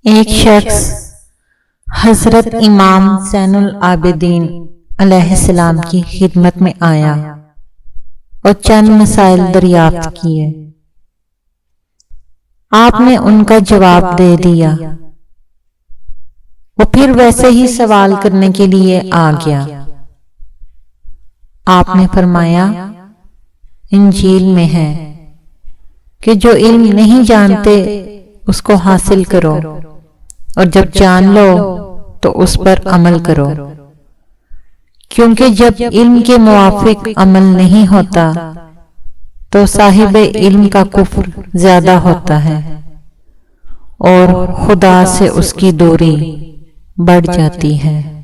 ایک شخص حضرت امام زین العابدین علیہ السلام کی خدمت میں آیا اور چند مسائل دریافت کیے۔ آپ نے ان کا جواب دے دیا۔ وہ پھر ویسے ہی سوال کرنے کے لیے آ گیا۔ آپ نے فرمایا، انجیل میں ہے کہ جو علم نہیں جانتے اس کو حاصل کرو، اور جب جان لو تو اس پر عمل کرو، کیونکہ جب علم کے موافق عمل نہیں ہوتا تو صاحب علم کا کفر زیادہ ہوتا ہے اور خدا سے اس کی دوری بڑھ جاتی ہے۔